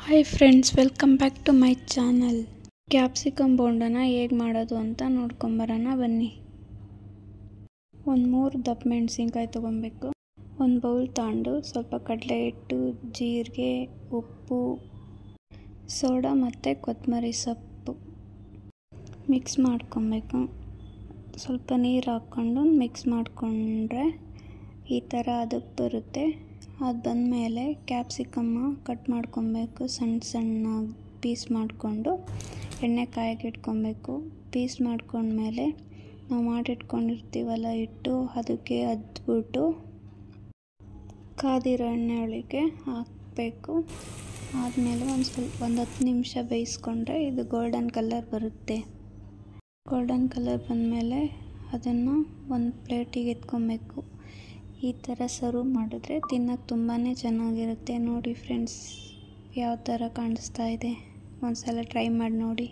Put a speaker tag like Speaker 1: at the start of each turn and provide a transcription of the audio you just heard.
Speaker 1: Hi friends, welcome back to my channel. Capsicum ಬೋಂಡನ ಹೇಗೆ ಮಾಡೋದು ಅಂತ ನೋಡ್ಕೊಂಬರೋಣ ಬನ್ನಿ. ಒಂದು 3 ದಪ್ಪ ಮೆಣಸಿನ್ಕಾಯಿ ತೊಗೊಬೇಕು. ಒಂದು ಬೌಲ್ ತಗೊಂಡು ಸ್ವಲ್ಪ ಕಡಲೆ ಹಿಟ್ಟು, ಜೀರಿಗೆ, ಉಪ್ಪು, ಸೋಡಾ ಮತ್ತು ಕೊತ್ತಂಬರಿ ಸೊಪ್ಪು ಮಿಕ್ಸ್ ಮಾಡ್ಕೊಬೇಕು. ಸ್ವಲ್ಪ ನೀರು ಹಾಕ್ಕೊಂಡು ಮಿಕ್ಸ್ ಮಾಡಿಕೊಂಡ್ರೆ ಈ ಥರ ಅದಕ್ಕೆ ಬರುತ್ತೆ. ಅದು ಬಂದಮೇಲೆ ಕ್ಯಾಪ್ಸಿಕಮ್ಮ ಕಟ್ ಮಾಡ್ಕೊಬೇಕು. ಸಣ್ಣ ಸಣ್ಣ ಪೀಸ್ ಮಾಡಿಕೊಂಡು ಎಣ್ಣೆ ಕಾಯಕ್ಕೆ ಇಟ್ಕೊಬೇಕು. ಪೀಸ್ ಮಾಡ್ಕೊಂಡ್ಮೇಲೆ ನಾವು ಮಾಡಿಟ್ಕೊಂಡಿರ್ತೀವಲ್ಲ ಹಿಟ್ಟು, ಅದಕ್ಕೆ ಅದ್ಬಿಟ್ಟು ಕಾದಿರೋ ಎಣ್ಣೆ ಒಳಗೆ ಹಾಕಬೇಕು. ಆದಮೇಲೆ ಒಂದು 10 ನಿಮಿಷ ಬೇಯಿಸ್ಕೊಂಡ್ರೆ ಇದು ಗೋಲ್ಡನ್ ಕಲರ್ ಬರುತ್ತೆ. ಗೋಲ್ಡನ್ ಕಲರ್ ಬಂದಮೇಲೆ ಅದನ್ನು ಒಂದು ಪ್ಲೇಟಿಗೆ ಎತ್ಕೊಬೇಕು. ಈ ಥರ ಸರ್ವ್ ಮಾಡಿದ್ರೆ ತಿನ್ನೋಕ್ಕೆ ತುಂಬಾ ಚೆನ್ನಾಗಿರುತ್ತೆ. ನೋಡಿ ಫ್ರೆಂಡ್ಸ್, ಯಾವ ಥರ ಕಾಣಿಸ್ತಾ ಇದೆ. ಒಂದು ಸಲ ಟ್ರೈ ಮಾಡಿ ನೋಡಿ.